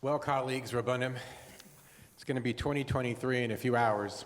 Well, colleagues, Rabbanim, it's going to be 2023 in a few hours.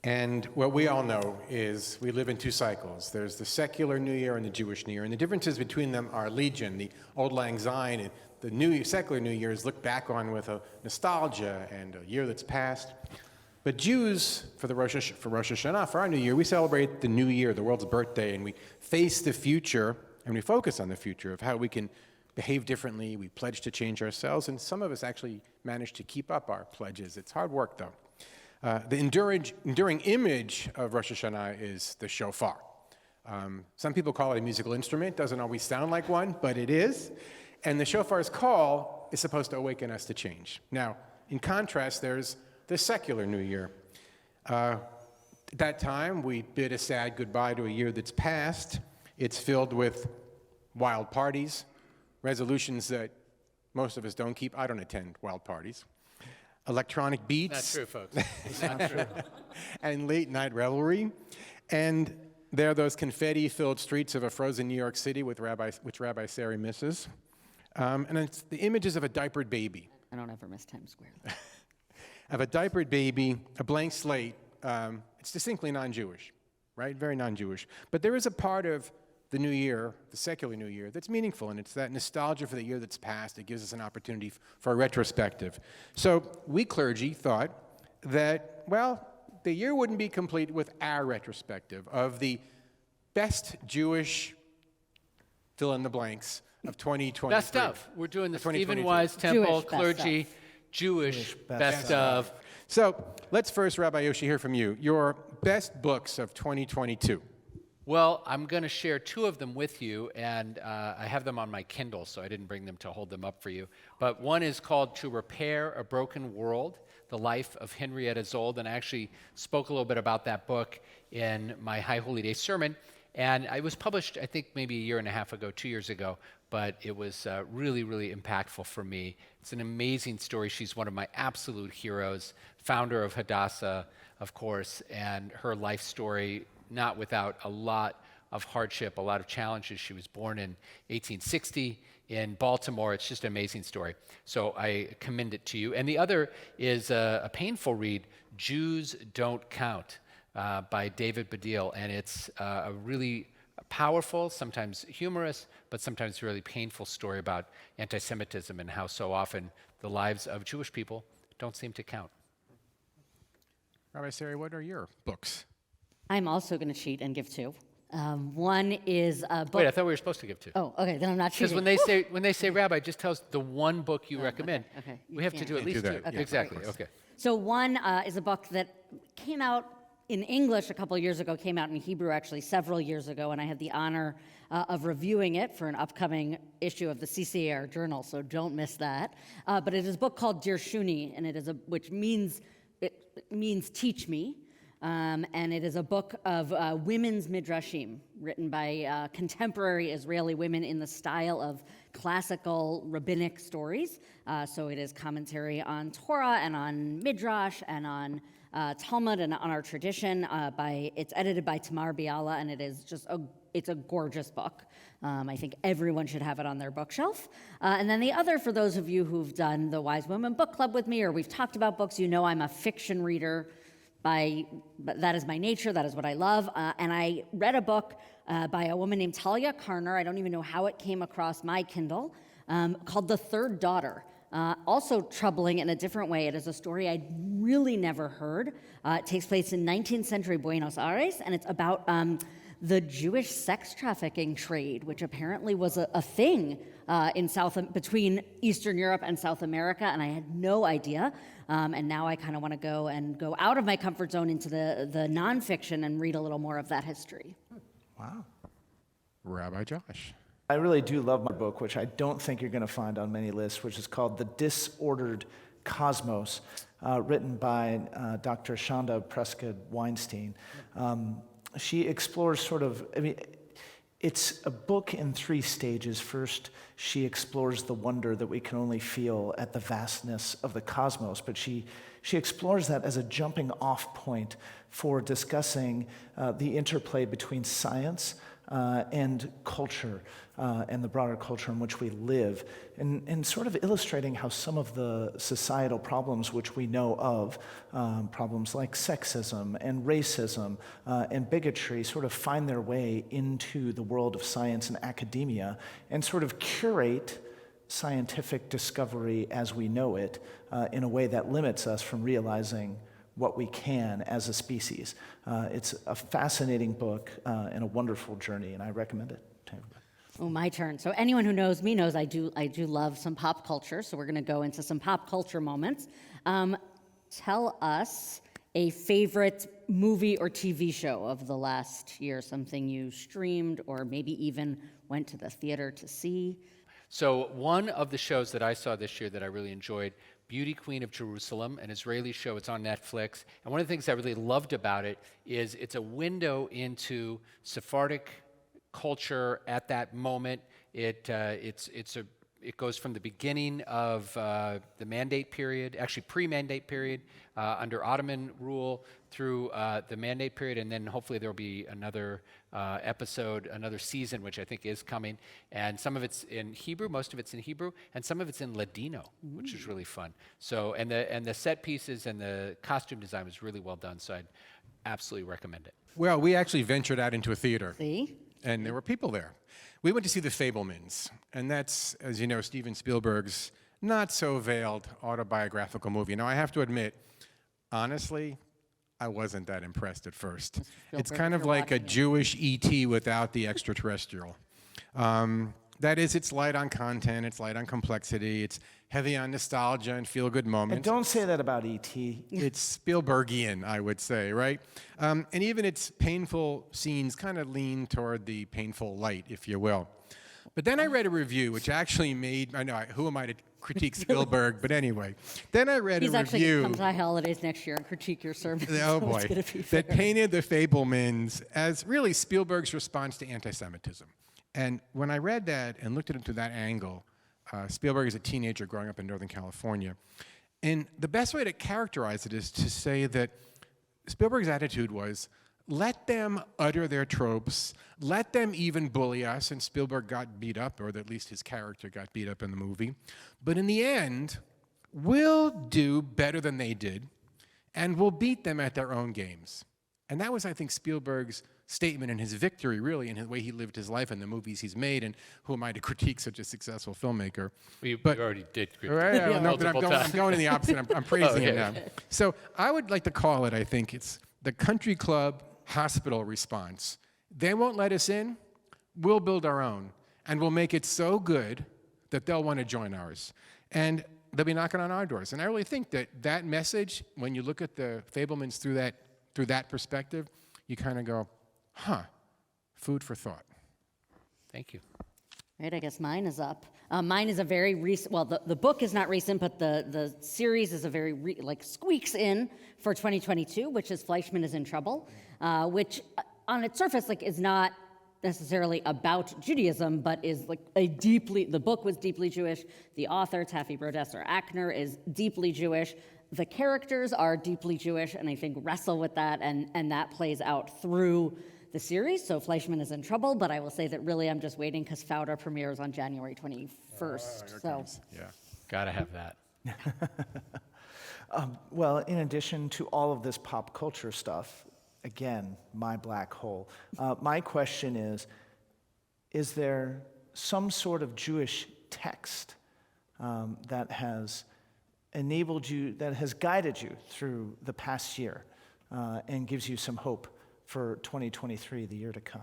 And what we all know is we live in two cycles. There's the secular New Year and the Jewish New Year. And the differences between them are legion. The Old Lang Syne and the secular New Year is looked back on with a nostalgia and a year that's passed. But Jews, for Rosh Hashanah, for our New Year, we celebrate the New Year, the world's birthday, and we face the future, and we focus on the future of how we can behave differently. We pledge to change ourselves, and some of us actually manage to keep up our pledges. It's hard work, though. The enduring image of Rosh Hashanah is the shofar. Some people call it a musical instrument. Doesn't always sound like one, but it is. And the shofar's call is supposed to awaken us to change. Now, in contrast, there's the secular New Year. At that time, we bid a sad goodbye to a year that's passed. It's filled with wild parties, resolutions that most of us don't keep. I don't attend wild parties. Electronic beats. Not true, folks. It's not true. And late night revelry. And there are those confetti-filled streets of a frozen New York City which Rabbi Sari misses. And it's the images of a diapered baby. I don't ever miss Times Square. Of a diapered baby, a blank slate. It's distinctly non-Jewish, right? Very non-Jewish. But there is a part of the New Year, the secular New Year, that's meaningful, and it's that nostalgia for the year that's passed. It gives us an opportunity for a retrospective. So we clergy thought that, well, the year wouldn't be complete with our retrospective of the best Jewish fill-in-the-blanks of 2023. Best of. We're doing the Stephen 2022. Wise Temple Jewish Clergy Jewish best of. So let's first, Rabbi Yoshi, hear from you. Your best books of 2022. Well, I'm going to share two of them with you, and I have them on my Kindle, so I didn't bring them to hold them up for you. But one is called To Repair a Broken World, The Life of Henrietta Zold, and I actually spoke a little bit about that book in my High Holy Day sermon. And it was published, I think, maybe a year and a half ago, 2 years ago, but it was really, really impactful for me. It's an amazing story. She's one of my absolute heroes, founder of Hadassah, of course, and her life story, not without a lot of hardship, a lot of challenges. She was born in 1860 in Baltimore. It's just an amazing story. So I commend it to you. And the other is a painful read, Jews Don't Count, by David Baddiel. And it's a really powerful, sometimes humorous, but sometimes really painful story about anti-Semitism and how so often the lives of Jewish people don't seem to count. Rabbi Sari, what are your books? I'm also going to cheat and give two. One is a book. Wait, I thought we were supposed to give two. Oh, okay, then I'm not cheating. Because when they say Rabbi, just tell us the one book you recommend. Okay. We have to do at least do two. that. Okay. Exactly. Okay. So one is a book that came out in English a couple of years ago, came out in Hebrew actually several years ago, and I had the honor of reviewing it for an upcoming issue of the CCAR Journal, so don't miss that. But it is a book called Dear Shuni, and which means teach me. And it is a book of women's midrashim written by contemporary Israeli women in the style of classical rabbinic stories. So it is commentary on Torah and on midrash and on Talmud and on our tradition. It's edited by Tamar Biala, and it is it's a gorgeous book. I think everyone should have it on their bookshelf. And then the other, for those of you who've done the Wise Women Book Club with me, or we've talked about books, you know I'm a fiction reader. But that is my nature, that is what I love. And I read a book by a woman named Talia Karner, I don't even know how it came across my Kindle, called The Third Daughter. Also troubling in a different way. It is a story I'd really never heard. It takes place in 19th century Buenos Aires, and it's about the Jewish sex trafficking trade, which apparently was a thing between Eastern Europe and South America, and I had no idea. And now I kind of want to go out of my comfort zone into the nonfiction and read a little more of that history. Wow. Rabbi Josh. I really do love my book, which I don't think you're going to find on many lists, which is called The Disordered Cosmos, written by Dr. Shonda Prescott Weinstein. She explores it's a book in three stages. First, she explores the wonder that we can only feel at the vastness of the cosmos, but she explores that as a jumping off point for discussing the interplay between science and culture and the broader culture in which we live, and sort of illustrating how some of the societal problems which we know of, problems like sexism and racism and bigotry, sort of find their way into the world of science and academia, and sort of curate scientific discovery as we know it in a way that limits us from realizing what we can as a species. It's a fascinating book and a wonderful journey, and I recommend it to everybody. Oh, my turn. So anyone who knows me knows I do love some pop culture. So we're going to go into some pop culture moments. Tell us a favorite movie or TV show of the last year, something you streamed or maybe even went to the theater to see. So one of the shows that I saw this year that I really enjoyed, Beauty Queen of Jerusalem, an Israeli show. It's on Netflix. And one of the things I really loved about it is it's a window into Sephardic culture at that moment. It goes from the beginning of the Mandate period, actually pre-Mandate period, under Ottoman rule through the Mandate period, and then hopefully there'll be another episode, another season, which I think is coming. And some of it's in Hebrew, most of it's in Hebrew, and some of it's in Ladino, which is really fun. So, and the set pieces and the costume design was really well done, so I'd absolutely recommend it. Well, we actually ventured out into a theater, See? and there were people there. We went to see The Fabelmans, and that's, as you know, Steven Spielberg's not-so-veiled autobiographical movie. Now, I have to admit, honestly, I wasn't that impressed at first. It's kind of like a Jewish E.T. without the extraterrestrial. That is, it's light on content, it's light on complexity, it's heavy on nostalgia and feel-good moments. And don't say that about E.T. It's Spielbergian, I would say, right? And even its painful scenes kind of lean toward the painful light, if you will. But then I read a review, which actually made, I know, who am I to critique Spielberg, but anyway. Then I read He's a actually going review. to come to High Holidays next year and critique your sermon. Oh so boy, it's gonna be fair. that painted The Fabelmans as really Spielberg's response to anti-Semitism. And when I read that and looked at it through that angle, Spielberg is a teenager growing up in Northern California. And the best way to characterize it is to say that Spielberg's attitude was, let them utter their tropes, let them even bully us, and Spielberg got beat up, or at least his character got beat up in the movie. But in the end, we'll do better than they did, and we'll beat them at their own games. And that was, I think, Spielberg's statement and his victory, really, in the way he lived his life and the movies he's made, and who am I to critique such a successful filmmaker? We But- already did. Right, yeah, no, but multiple I'm times. going in the opposite. I'm praising Okay. it now. So I would like to call it, I think, it's the country club hospital response. They won't let us in. We'll build our own. And we'll make it so good that they'll want to join ours. And they'll be knocking on our doors. And I really think that that message, when you look at the Fabelmans through that perspective, you kind of go, huh, food for thought. Thank you. Right, I guess mine is up. Mine is a very recent, well, the book is not recent, but the series is a very, squeaks in for 2022, which is Fleischman is in Trouble, which on its surface, is not necessarily about Judaism, but is the book was deeply Jewish. The author, Taffy Brodesser Ackner, is deeply Jewish. The characters are deeply Jewish, and I think wrestle with that, and that plays out through the series. So Fleischman is in trouble, but I will say that really I'm just waiting because Fauda premieres on January 21st. Yeah. Gotta have that. Well, in addition to all of this pop culture stuff, again, my black hole, my question is there some sort of Jewish text that has enabled you, that has guided you through the past year and gives you some hope for 2023, the year to come?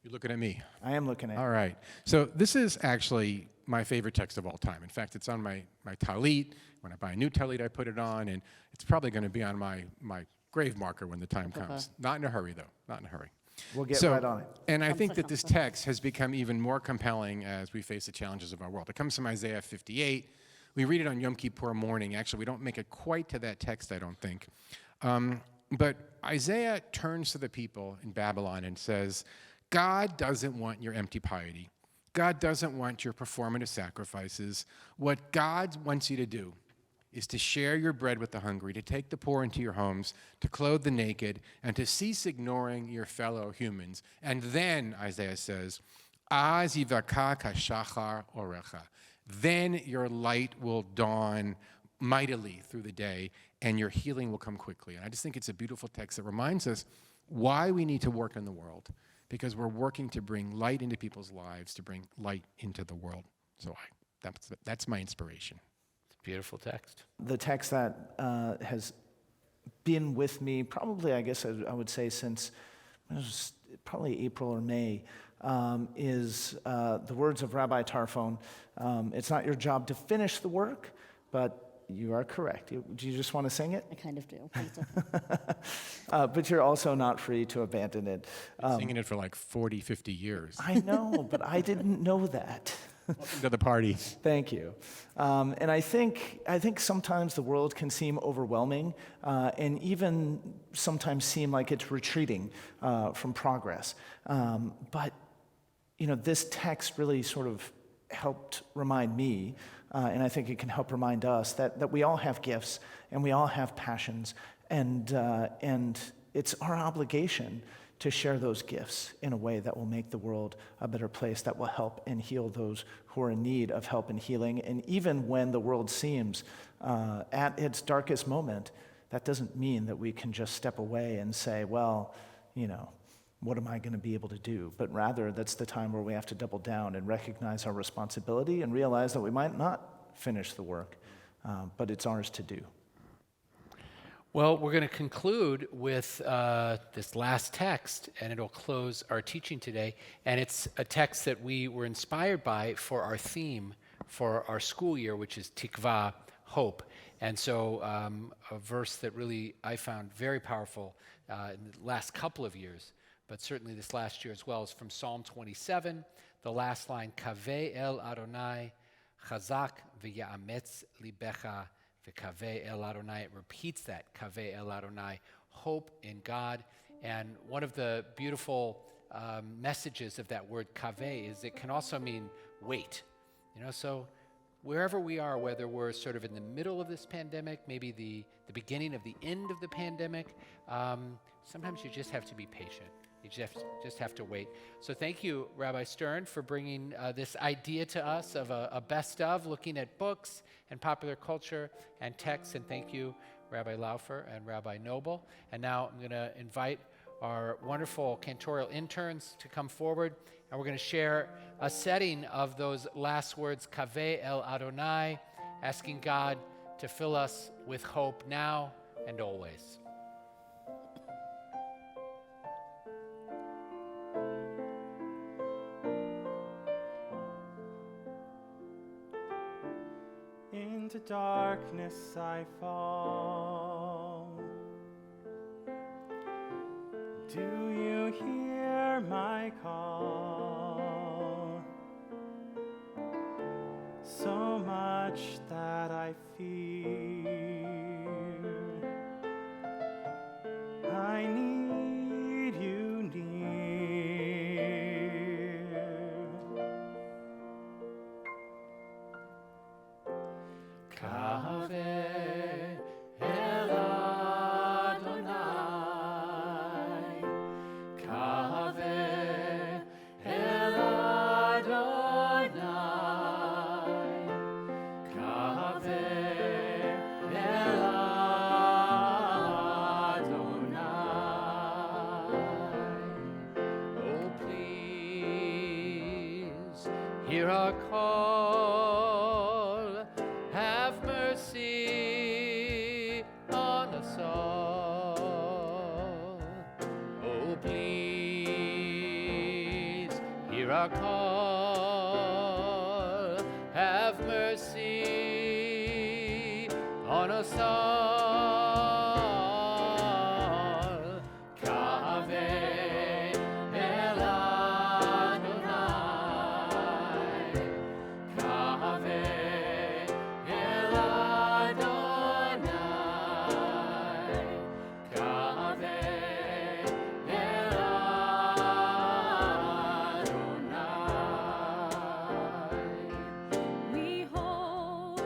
You're looking at me. I am looking at All right. So this is actually my favorite text of all time. In fact, it's on my talit. When I buy a new talit, I put it on, and it's probably going to be on my grave marker when the time comes. Not in a hurry, though. Not in a hurry. We'll get right on it. And I think that this text has become even more compelling as we face the challenges of our world. It comes from Isaiah 58. We read it on Yom Kippur morning. Actually, we don't make it quite to that text, I don't think. But Isaiah turns to the people in Babylon and says, God doesn't want your empty piety. God doesn't want your performative sacrifices. What God wants you to do is to share your bread with the hungry, to take the poor into your homes, to clothe the naked, and to cease ignoring your fellow humans. And then, Isaiah says, Az yivaka kashachar orecha. Then your light will dawn mightily through the day, and your healing will come quickly. And I just think it's a beautiful text that reminds us why we need to work in the world, because we're working to bring light into people's lives, to bring light into the world. So that's my inspiration. Beautiful text. The text that has been with me, probably, I guess I would say since probably April or May, is the words of Rabbi Tarfon. It's not your job to finish the work, but you are correct. Do you just want to sing it? I kind of do. But you're also not free to abandon it. Been singing it for like 40, 50 years. I know, but I didn't know that. Welcome to the party. Thank you. And I think sometimes the world can seem overwhelming and even sometimes seem like it's retreating from progress. But, this text really sort of helped remind me, and I think it can help remind us that we all have gifts and we all have passions, and it's our obligation to share those gifts in a way that will make the world a better place, that will help and heal those who are in need of help and healing. And even when the world seems at its darkest moment, that doesn't mean that we can just step away and say, well, what am I going to be able to do? But rather, that's the time where we have to double down and recognize our responsibility and realize that we might not finish the work, but it's ours to do. Well, we're going to conclude with this last text, and it'll close our teaching today. And it's a text that we were inspired by for our theme for our school year, which is Tikva, hope. And so a verse that really I found very powerful in the last couple of years, but certainly this last year as well, is from Psalm 27, the last line, Kaveh el Adonai, chazak v'ya'ametz libecha, Kaveh el Adonai. It repeats that, Kaveh el Adonai, hope in God. And one of the beautiful messages of that word kaveh is it can also mean wait. So wherever we are, whether we're sort of in the middle of this pandemic, maybe the beginning of the end of the pandemic, sometimes you just have to be patient. You just have to wait. So thank you, Rabbi Stern, for bringing this idea to us of a best of, looking at books and popular culture and texts. And thank you, Rabbi Laufer and Rabbi Knobel. And now I'm going to invite our wonderful cantorial interns to come forward, and we're going to share a setting of those last words, Kaveh el Adonai, asking God to fill us with hope now and always. Into darkness I fall. Do you hear my call? So much that I fear. I need you near. Kaveh el Adonai, Kaveh el Adonai, Kaveh el Adonai. Oh, please hear our call. Have mercy on us all. Oh, please hear our call. Have mercy on us all. Kaveh el Adonai, Kaveh el Adonai, Kaveh el Adonai. We hope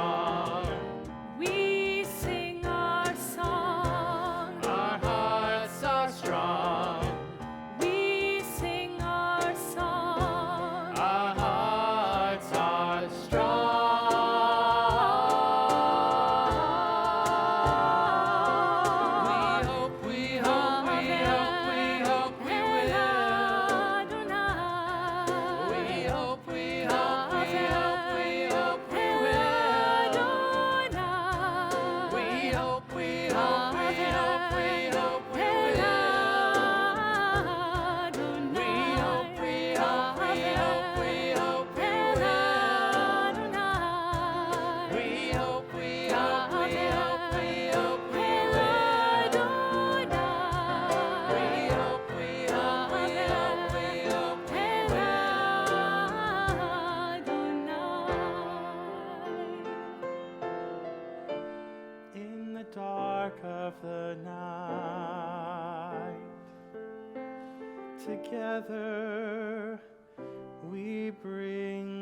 strong. We sing our song. Our hearts are strong. We sing our song. Our hearts are strong. We hope, we hope, we hope, we hope we will. We hope, we hope, we hope, we hope we will. We hope, we hope, we hope, we hope we will. We hope, we hope, we hope, we hope we will. We hope, we hope, we hope, we hope we will. We hope, we hope, we hope, we hope we In the dark of the night, together we bring